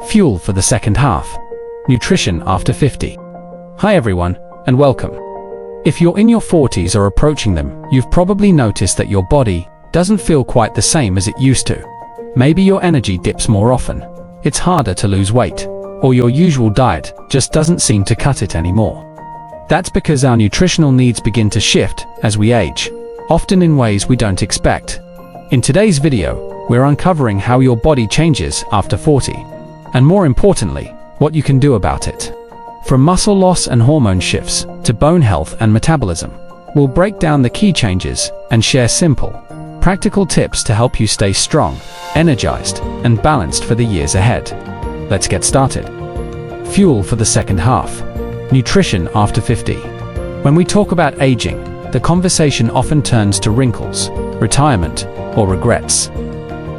Fuel for the second half. Nutrition after 50. Hi everyone, and welcome. If you're in your 40s or approaching them, you've probably noticed that your body doesn't feel quite the same as it used to. Maybe your energy dips more often, it's harder to lose weight, or your usual diet just doesn't seem to cut it anymore. That's because our nutritional needs begin to shift as we age, often in ways we don't expect. In today's video, we're uncovering how your body changes after 40, and more importantly, what you can do about it. From muscle loss and hormone shifts to bone health and metabolism, we'll break down the key changes and share simple, practical tips to help you stay strong, energized, and balanced for the years ahead. Let's get started. Fuel for the second half. Nutrition after 50. When we talk about aging, the conversation often turns to wrinkles, retirement, or regrets.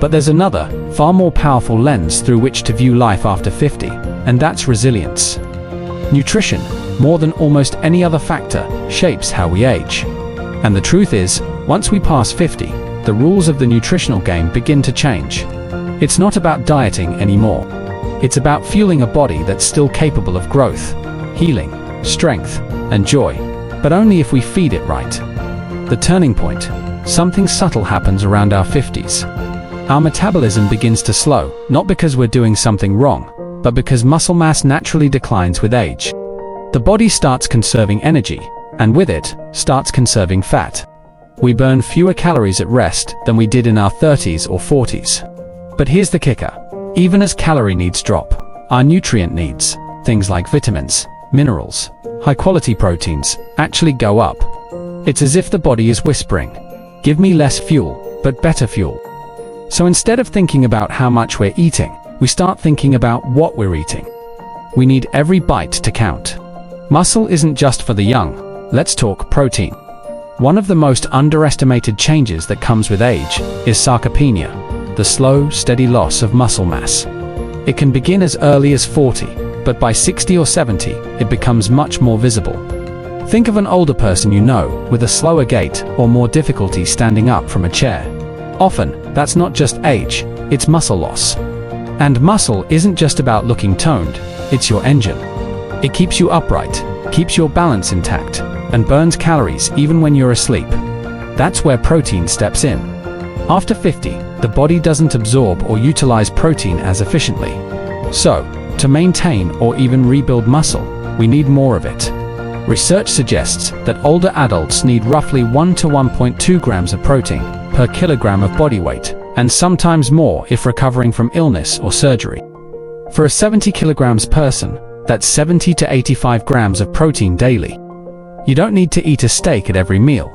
But there's another, far more powerful lens through which to view life after 50, and that's resilience. Nutrition, more than almost any other factor, shapes how we age. And the truth is, once we pass 50, the rules of the nutritional game begin to change. It's not about dieting anymore. It's about fueling a body that's still capable of growth, healing, strength, and joy, but only if we feed it right. The turning point. Something subtle happens around our 50s. Our metabolism begins to slow, not because we're doing something wrong, but because muscle mass naturally declines with age. The body starts conserving energy, and with it, starts conserving fat. We burn fewer calories at rest than we did in our 30s or 40s. But here's the kicker. Even as calorie needs drop, our nutrient needs, things like vitamins, minerals, high-quality proteins, actually go up. It's as if the body is whispering, "Give me less fuel, but better fuel." So instead of thinking about how much we're eating, we start thinking about what we're eating. We need every bite to count. Muscle isn't just for the young. Let's talk protein. One of the most underestimated changes that comes with age is sarcopenia, the slow, steady loss of muscle mass. It can begin as early as 40, but by 60 or 70, it becomes much more visible. Think of an older person you know with a slower gait or more difficulty standing up from a chair. Often, that's not just age, it's muscle loss. And muscle isn't just about looking toned, it's your engine. It keeps you upright, keeps your balance intact, and burns calories even when you're asleep. That's where protein steps in. After 50, the body doesn't absorb or utilize protein as efficiently. So, to maintain or even rebuild muscle, we need more of it. Research suggests that older adults need roughly 1 to 1.2 grams of protein per kilogram of body weight, and sometimes more if recovering from illness or surgery. For a 70 kilograms person, that's 70 to 85 grams of protein daily. You don't need to eat a steak at every meal.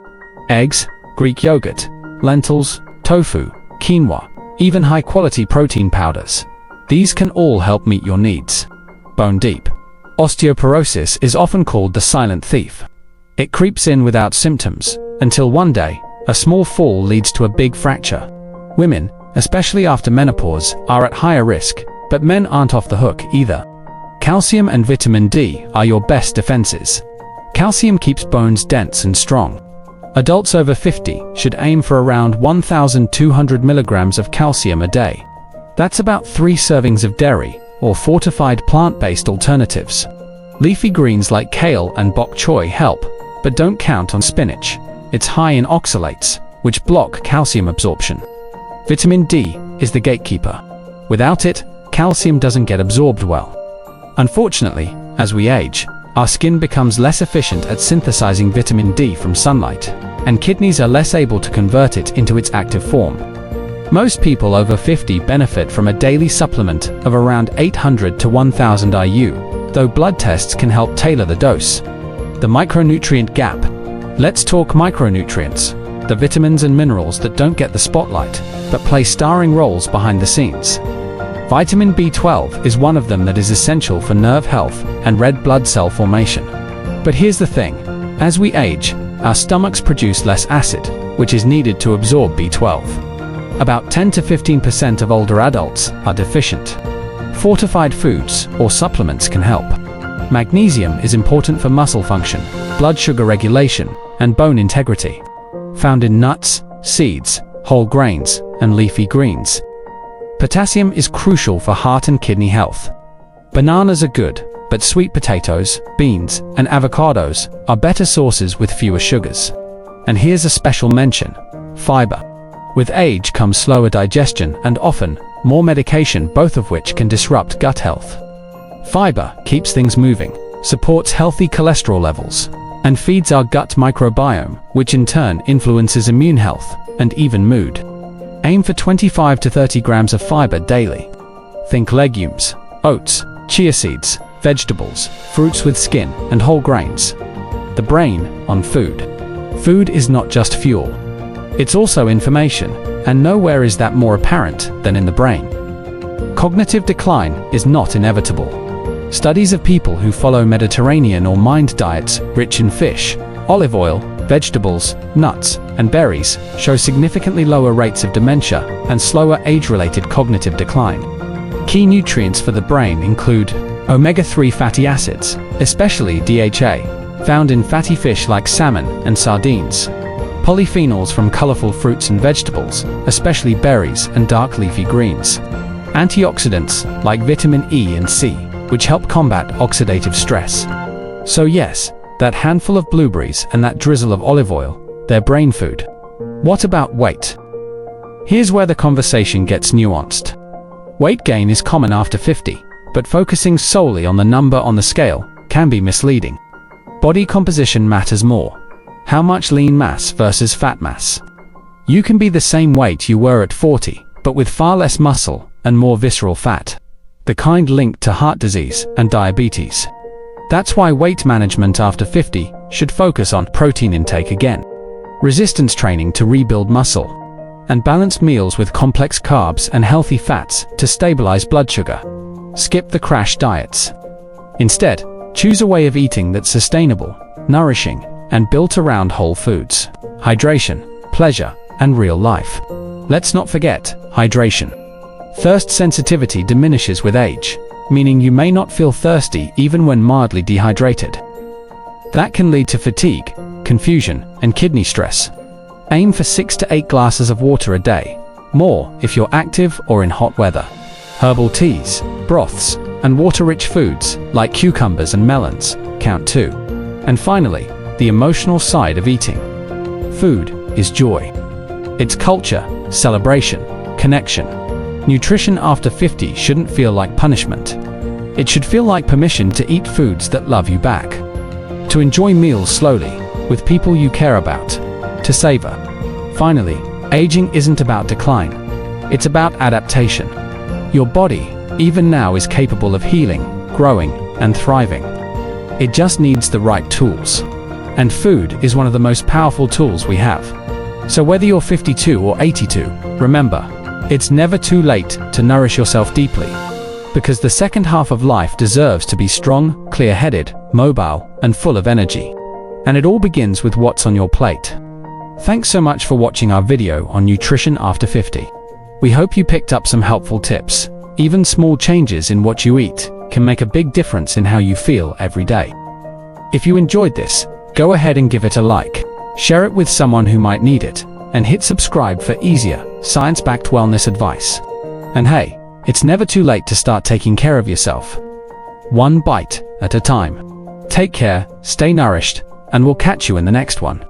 Eggs, Greek yogurt, lentils, tofu, quinoa, even high-quality protein powders. These can all help meet your needs. Bone deep. Osteoporosis is often called the silent thief. It creeps in without symptoms, until one day, a small fall leads to a big fracture. Women, especially after menopause, are at higher risk, but men aren't off the hook either. Calcium and vitamin D are your best defenses. Calcium keeps bones dense and strong. Adults over 50 should aim for around 1,200 milligrams of calcium a day. That's about 3 servings of dairy or fortified plant-based alternatives. Leafy greens like kale and bok choy help, but don't count on spinach. It's high in oxalates, which block calcium absorption. Vitamin D is the gatekeeper. Without it, calcium doesn't get absorbed well. Unfortunately, as we age, our skin becomes less efficient at synthesizing vitamin D from sunlight, and kidneys are less able to convert it into its active form. Most people over 50 benefit from a daily supplement of around 800 to 1,000 IU, though blood tests can help tailor the dose. The micronutrient gap. Let's talk micronutrients, the vitamins and minerals that don't get the spotlight, but play starring roles behind the scenes. Vitamin B12 is one of them that is essential for nerve health and red blood cell formation. But here's the thing, as we age, our stomachs produce less acid, which is needed to absorb B12. About 10 to 15% of older adults are deficient. Fortified foods or supplements can help. Magnesium is important for muscle function, blood sugar regulation, and bone integrity. Found in nuts, seeds, whole grains, and leafy greens. Potassium is crucial for heart and kidney health. Bananas are good, but sweet potatoes, beans, and avocados are better sources with fewer sugars. And here's a special mention: fiber. With age comes slower digestion and often more medication, both of which can disrupt gut health. Fiber keeps things moving, supports healthy cholesterol levels, and feeds our gut microbiome, which in turn influences immune health and even mood. Aim for 25 to 30 grams of fiber daily. Think legumes, oats, chia seeds, vegetables, fruits with skin, and whole grains. The brain on food. Food is not just fuel. It's also information, and nowhere is that more apparent than in the brain. Cognitive decline is not inevitable. Studies of people who follow Mediterranean or MIND diets rich in fish, olive oil, vegetables, nuts, and berries show significantly lower rates of dementia and slower age-related cognitive decline. Key nutrients for the brain include omega-3 fatty acids, especially DHA, found in fatty fish like salmon and sardines. Polyphenols from colorful fruits and vegetables, especially berries and dark leafy greens. Antioxidants like vitamin E and C, which help combat oxidative stress. So yes, that handful of blueberries and that drizzle of olive oil, they're brain food. What about weight? Here's where the conversation gets nuanced. Weight gain is common after 50, but focusing solely on the number on the scale can be misleading. Body composition matters more. How much lean mass versus fat mass? You can be the same weight you were at 40, but with far less muscle and more visceral fat. The kind linked to heart disease and diabetes. That's why weight management after 50 should focus on protein intake again, resistance training to rebuild muscle, and balanced meals with complex carbs and healthy fats to stabilize blood sugar. Skip the crash diets. Instead, choose a way of eating that's sustainable, nourishing, and built around whole foods, hydration, pleasure, and real life. Let's not forget hydration. Thirst sensitivity diminishes with age, meaning you may not feel thirsty even when mildly dehydrated. That can lead to fatigue, confusion, and kidney stress. Aim for 6 to 8 glasses of water a day, more if you're active or in hot weather. Herbal teas, broths, and water-rich foods like cucumbers and melons count too. And finally, the emotional side of eating. Food is joy. It's culture, celebration, connection. Nutrition after 50 shouldn't feel like punishment. It should feel like permission to eat foods that love you back. To enjoy meals slowly, with people you care about. To savor. Finally, aging isn't about decline. It's about adaptation. Your body, even now, is capable of healing, growing, and thriving. It just needs the right tools. And food is one of the most powerful tools we have. So whether you're 52 or 82, remember, it's never too late to nourish yourself deeply. Because the second half of life deserves to be strong, clear-headed, mobile, and full of energy. And it all begins with what's on your plate. Thanks so much for watching our video on nutrition after 50. We hope you picked up some helpful tips. Even small changes in what you eat can make a big difference in how you feel every day. If you enjoyed this, go ahead and give it a like. Share it with someone who might need it, and hit subscribe for easier, science-backed wellness advice. And hey, it's never too late to start taking care of yourself. One bite at a time. Take care, stay nourished, and we'll catch you in the next one.